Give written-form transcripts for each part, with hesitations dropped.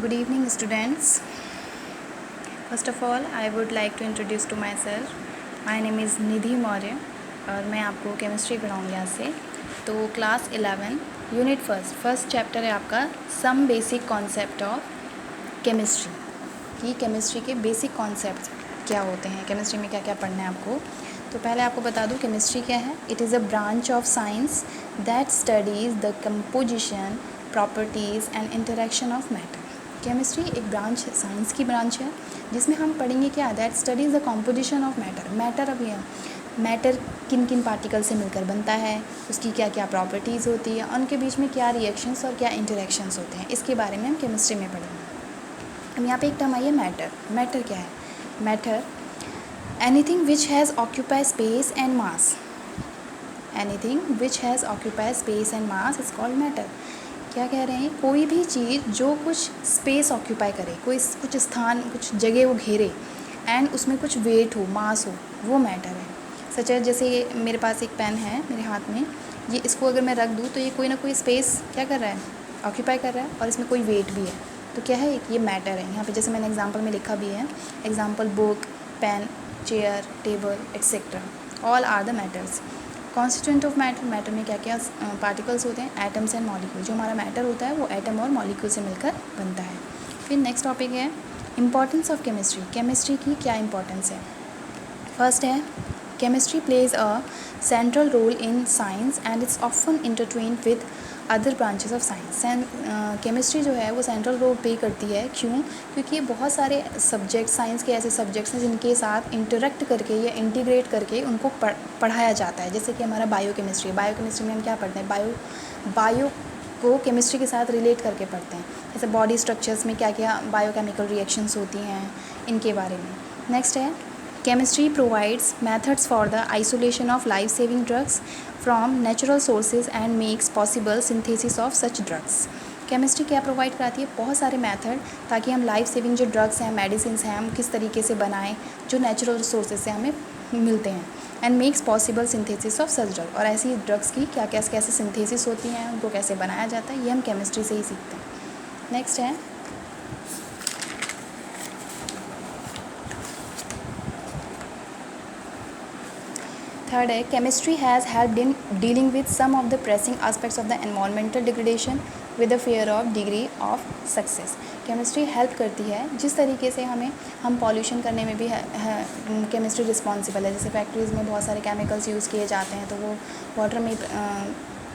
Good evening, students. First of all, I would like to introduce to myself. My name is निधि मौर्य और मैं आपको chemistry पढ़ाऊँगी आज से। तो क्लास 11 यूनिट फर्स्ट चैप्टर है आपका some basic concept of chemistry, कि केमिस्ट्री के बेसिक कॉन्सेप्ट क्या होते हैं, केमिस्ट्री में क्या क्या पढ़ना है आपको। तो पहले आपको बता दूँ केमिस्ट्री क्या है। It is a branch of science that studies the composition, properties and interaction of matter. Chemistry एक ब्रांच है, साइंस की ब्रांच है, जिसमें हम पढ़ेंगे क्या, that studies the composition of matter. Matter अभी है, मैटर किन किन पार्टिकल से मिलकर बनता है, उसकी क्या क्या प्रॉपर्टीज़ होती है, उनके बीच में क्या रिएक्शंस और क्या इंटरेक्शंस होते हैं, इसके बारे में हम केमिस्ट्री में पढ़ेंगे। अब यहाँ पे एक टर्म आई है मैटर। मैटर क्या है? Matter anything which has occupy space and mass. Anything which has occupy space and mass is called matter. क्या कह रहे हैं? कोई भी चीज़ जो कुछ स्पेस ऑक्यूपाई करे, कोई कुछ स्थान, कुछ जगह वो घेरे एंड उसमें कुछ वेट हो, मास हो, वो मैटर है। सच है, जैसे मेरे पास एक पेन है मेरे हाथ में, ये इसको अगर मैं रख दूँ तो ये कोई ना कोई स्पेस क्या कर रहा है, ऑक्यूपाई कर रहा है, और इसमें कोई वेट भी है। तो क्या है, ये मैटर है। यहाँ पे जैसे मैंने एग्जांपल में लिखा भी है, example book, pen, chair, table etcetera, all are the matters. Constituent of matter, matter में क्या क्या पार्टिकल्स होते हैं, एटम्स एंड मॉलिक्यूल। जो हमारा मैटर होता है वो एटम और मॉलिक्यूल से मिलकर बनता है। फिर नेक्स्ट टॉपिक है इंपॉर्टेंस ऑफ केमिस्ट्री। केमिस्ट्री की क्या इंपॉर्टेंस है? फर्स्ट है, chemistry plays a central role in science and it's often intertwined with other branches of science. Chemistry जो है वो सेंट्रल रोल प्ले करती है। क्यों? क्योंकि ये बहुत सारे सब्जेक्ट, साइंस के ऐसे सब्जेक्ट्स हैं जिनके साथ इंटरेक्ट करके या इंटीग्रेट करके उनको पढ़ाया जाता है। जैसे कि हमारा बायोकेमिस्ट्री, बायोकेमिस्ट्री में हम क्या पढ़ते हैं, बायो को केमिस्ट्री के साथ रिलेट करके पढ़ते हैं। जैसे बॉडी स्ट्रक्चर्स में क्या क्या बायोकेमिकल रिएक्शंस होती हैं, इनके बारे में। नेक्स्ट है, chemistry provides methods for the isolation of life saving drugs from natural sources and makes possible synthesis of such drugs. Chemistry क्या प्रोवाइड कराती है? बहुत सारे मेथड, ताकि हम लाइफ सेविंग जो ड्रग्स हैं, मेडिसिन हैं, हम किस तरीके से बनाएं जो नेचुरल सोर्सेज से हमें मिलते हैं। And makes possible synthesis of such drug, और ऐसी ड्रग्स की क्या क्या कैसे सिंथेसिस होती हैं, उनको कैसे बनाया जाता है, ये हम केमिस्ट्री से ही सीखते हैं। नेक्स्ट है, थर्ड है, chemistry has helped in dealing with some of the pressing aspects of the environmental degradation with the fair of degree of success. Chemistry help करती है जिस तरीके से हम पॉल्यूशन करने में भी केमिस्ट्री रिस्पॉन्सिबल है। जैसे फैक्ट्रीज़ में बहुत सारे केमिकल्स यूज़ किए जाते हैं, तो वो वाटर में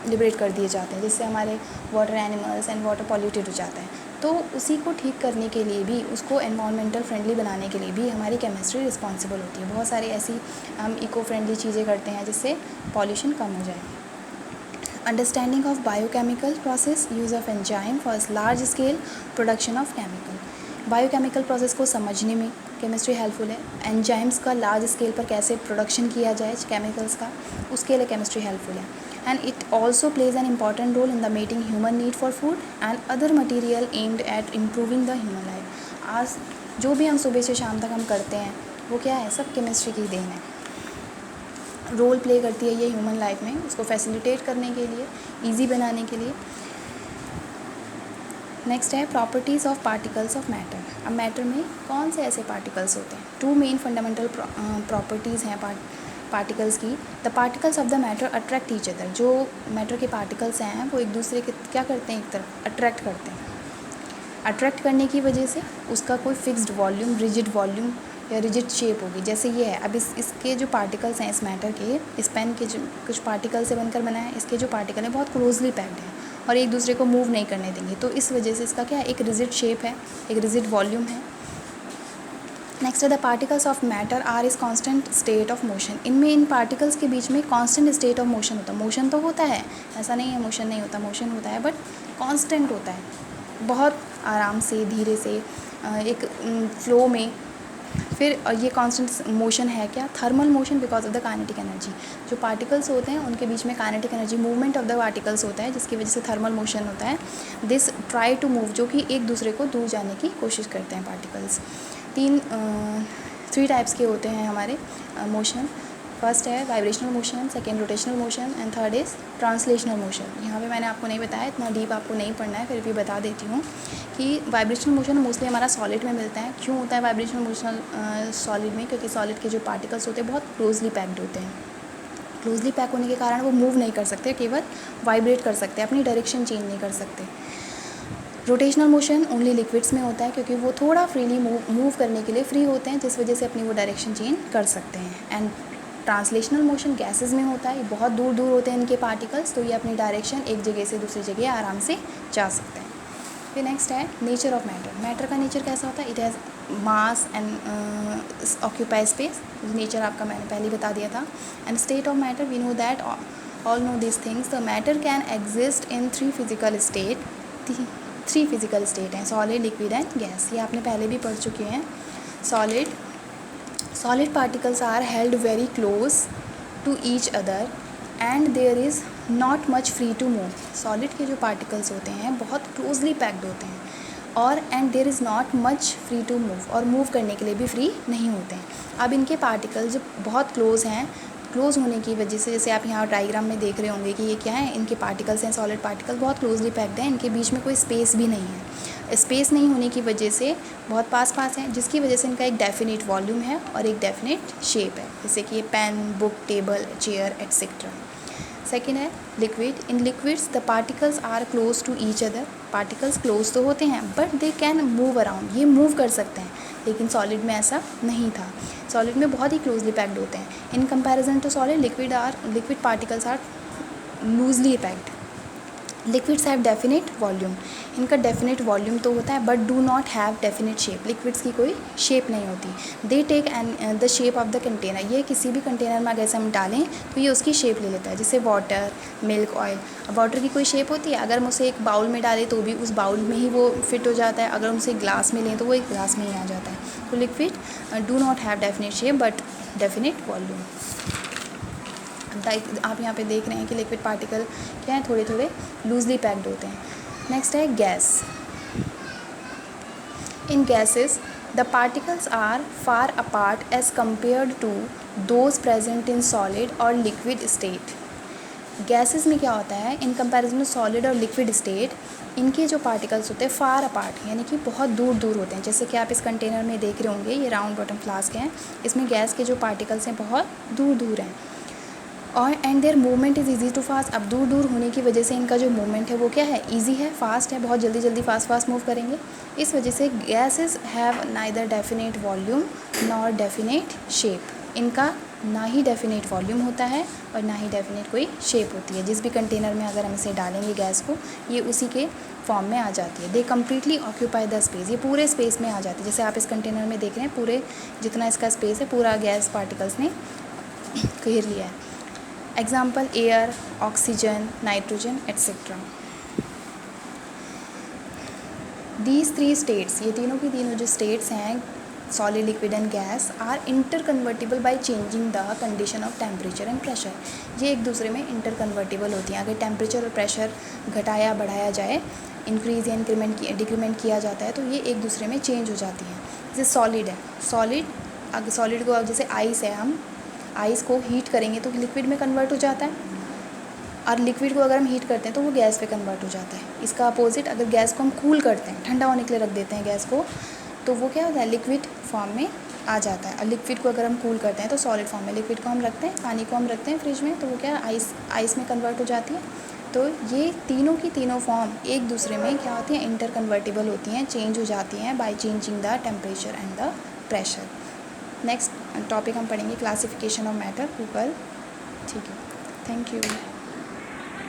लिबरेट कर दिए जाते हैं, जिससे हमारे water animals and water polluted हो जाता है। तो उसी को ठीक करने के लिए भी, उसको एनवायरमेंटल फ्रेंडली बनाने के लिए भी हमारी केमिस्ट्री रिस्पॉन्सिबल होती है। बहुत सारी ऐसी हम इको फ्रेंडली चीज़ें करते हैं जिससे पॉल्यूशन कम हो जाए। Understanding of biochemical process, use of enzyme for large scale production of chemical. Biochemical process को समझने में केमिस्ट्री हेल्पफुल है। एंजाइम्स का लार्ज स्केल पर कैसे प्रोडक्शन किया जाए केमिकल्स का, उसके लिए केमिस्ट्री हेल्पफुल है। And it also plays an important role in the meeting human need for food and other material aimed at improving the human life. आज जो भी हम सुबह से शाम तक हम करते हैं वो क्या है, सब केमिस्ट्री की देन है। रोल प्ले करती है ये ह्यूमन लाइफ में, उसको फैसिलिटेट करने के लिए, ईजी बनाने के लिए। नेक्स्ट है, properties of particles of matter. अब मैटर में कौन से ऐसे पार्टिकल्स होते हैं? टू मेन फंडामेंटल प्रॉपर्टीज़ हैं पार्टिकल्स की। The particles of the matter attract each other. जो मैटर के पार्टिकल्स हैं वो एक दूसरे के क्या करते हैं, एक तरफ अट्रैक्ट करते हैं। अट्रैक्ट करने की वजह से उसका कोई फिक्स्ड वॉल्यूम, रिजिड वॉल्यूम या रिजिड शेप होगी। जैसे ये है, अब इसके जो पार्टिकल्स हैं, इस मैटर के, इस पेन के जो कुछ पार्टिकल से बनकर बना है, इसके जो पार्टिकल हैं बहुत क्लोजली पैक्ड हैं और एक दूसरे को मूव नहीं करने देंगे। तो इस वजह से इसका क्या है, एक रिजिड शेप है, एक रिजिड वॉल्यूम है। नेक्स्ट है, the particles of matter are is constant state of motion. इनमें, इन पार्टिकल्स के बीच में कॉन्स्टेंट स्टेट ऑफ मोशन होता है। मोशन तो होता है, ऐसा नहीं है मोशन नहीं होता, मोशन होता है, बट कॉन्स्टेंट होता है, बहुत आराम से, धीरे से, एक फ्लो में। फिर ये कांस्टेंट मोशन है क्या, thermal motion, because of the kinetic energy. जो पार्टिकल्स होते हैं उनके बीच में kinetic energy, movement of the particles होता है, जिसकी वजह से थर्मल मोशन होता है। दिस ट्राई टू मूव, जो कि एक दूसरे को दूर जाने की कोशिश करते हैं पार्टिकल्स। थ्री टाइप्स के होते हैं हमारे मोशन। फर्स्ट है vibrational motion, second rotational motion and third is translational motion. यहाँ पे मैंने आपको नहीं बताया, इतना डीप आपको नहीं पढ़ना है, फिर भी बता देती हूँ कि वाइब्रेशनल मोशन मोस्टली हमारा सॉलिड में मिलता है। क्यों होता है वाइब्रेशनल मोशन सॉलिड में? क्योंकि सॉलिड के जो पार्टिकल्स होते हैं बहुत क्लोजली पैक्ड होते हैं। क्लोजली पैक होने के कारण वो मूव नहीं कर सकते, केवल वाइब्रेट कर सकते हैं, अपनी डायरेक्शन चेंज नहीं कर सकते। रोटेशनल मोशन ओनली लिक्विड्स में होता है, क्योंकि वो थोड़ा फ्रीली मूव करने के लिए फ्री होते हैं, जिस वजह से अपनी वो डायरेक्शन चेंज कर सकते हैं। एंड ट्रांसलेशनल मोशन गैसेस में होता है, ये बहुत दूर दूर होते हैं इनके पार्टिकल्स, तो ये अपनी डायरेक्शन एक जगह से दूसरी जगह आराम से जा सकते हैं। फिर नेक्स्ट है नेचर ऑफ मैटर। मैटर का नेचर कैसा होता है? It has mass and occupy space. Nature आपका मैंने पहले बता दिया था। And state of matter, we know that all know this things. The matter can exist in 3 physical state. 3 physical state हैं, सॉलिड, लिक्विड एंड गैस। ये आपने पहले भी पढ़ चुके हैं। Solid particles are held very close to each other and there is not much free to move. Solid के जो पार्टिकल्स होते हैं बहुत क्लोजली पैक्ड होते हैं और and there is not much free to move, और मूव करने के लिए भी फ्री नहीं होते हैं। अब इनके पार्टिकल्स जो बहुत क्लोज हैं, क्लोज होने की वजह से, जैसे आप यहाँ डायग्राम में देख रहे होंगे कि ये क्या है, इनके पार्टिकल्स हैं, सॉलिड पार्टिकल बहुत क्लोजली पैक्ड हैं, इनके बीच में कोई स्पेस भी नहीं है। स्पेस नहीं होने की वजह से बहुत पास पास हैं, जिसकी वजह से इनका एक डेफिनेट वॉल्यूम है और एक डेफिनेट शेप है, जैसे कि ये pen, book, table, chair etcetera. Second है liquid. In liquids the particles are close to each other. Particles close तो होते हैं but they can move around, ये मूव कर सकते हैं, लेकिन सॉलिड में ऐसा नहीं था। सॉलिड में बहुत ही क्लोजली पैक्ड होते हैं। In comparison to solid, liquid particles are loosely packed. Liquids have definite volume. इनका डेफिनेट वॉल्यूम तो होता है but do not have definite shape. Liquids की कोई शेप नहीं होती। They take and the shape of the container. ये किसी भी कंटेनर में अगर हम डालें तो ये उसकी शेप ले लेता है, जैसे वाटर, मिल्क, ऑयल। वाटर की कोई शेप होती है, अगर हम उसे एक बाउल में डालें तो भी उस बाउल में ही वो फिट हो जाता है, अगर हम उसे ग्लास में लें तो वो एक ग्लास में ही आ जाता है। तो liquid do not have definite shape but definite volume. आप यहाँ पे देख रहे हैं कि लिक्विड पार्टिकल क्या है, थोड़े थोड़े लूजली पैक्ड होते हैं। नेक्स्ट है gas. In gases the particles are far apart as compared to those present in solid और लिक्विड स्टेट। गैसेस में क्या होता है, इन कंपैरिजन में सॉलिड और लिक्विड स्टेट, इनके जो पार्टिकल्स होते हैं फार अपार्ट, यानी कि बहुत दूर दूर होते हैं। जैसे कि आप इस कंटेनर में देख रहे होंगे, ये राउंड बॉटम फ्लास्क है, इसमें गैस के जो पार्टिकल्स हैं बहुत दूर दूर हैं। और and their movement is easy to fast. अब दूर दूर होने की वजह से इनका जो मूवमेंट है वो क्या है, ईजी है, फास्ट है, बहुत जल्दी जल्दी फास्ट मूव करेंगे। इस वजह से gases have neither definite volume nor definite shape. इनका ना ही डेफिनेट वॉल्यूम होता है और ना ही डेफिनेट कोई शेप होती है। जिस भी कंटेनर में अगर हम इसे डालेंगे गैस को, ये उसी के फॉर्म में आ जाती है। They completely occupy the space. ये पूरे स्पेस में आ जाती है। जैसे आप इस कंटेनर में देख रहे हैं, पूरे जितना इसका स्पेस है पूरा गैस पार्टिकल्स ने घेर लिया है। Example air, oxygen, nitrogen etcetera. These 3 states, ये तीनों की तीनों जो स्टेट्स हैं, solid, liquid and gas, are interconvertible by changing the condition of temperature and pressure. ये एक दूसरे में इंटर कन्वर्टिबल होती हैं। अगर टेम्परेचर और प्रेशर घटाया बढ़ाया जाए, इंक्रीज़ या डिक्रीमेंट किया जाता है, तो ये एक दूसरे में चेंज हो जाती हैं। जैसे सॉलिड है, सॉलिड को जैसे आइस है, हम आइस को हीट करेंगे तो लिक्विड में कन्वर्ट हो जाता है, और लिक्विड को अगर हम हीट करते हैं तो वो गैस पे कन्वर्ट हो जाता है। इसका अपोजिट, अगर गैस को हम कूल करते हैं, ठंडा होने के लिए रख देते हैं गैस को, तो वो क्या होता है, लिक्विड फॉर्म में आ जाता है। और लिक्विड को अगर हम कूल करते हैं तो सॉलिड फॉर्म में, लिक्विड को हम रखते हैं, पानी को हम रखते हैं फ्रिज में, तो वो क्या आइस में कन्वर्ट हो जाती है। तो ये तीनों की तीनों फॉर्म एक दूसरे में क्या होती हैं, इंटर कन्वर्टिबल होती हैं, चेंज हो जाती हैं by changing the temperature and the pressure. Next topic हम पढ़ेंगे क्लासिफिकेशन ऑफ मैटर, गूगल। ठीक है, थैंक यू।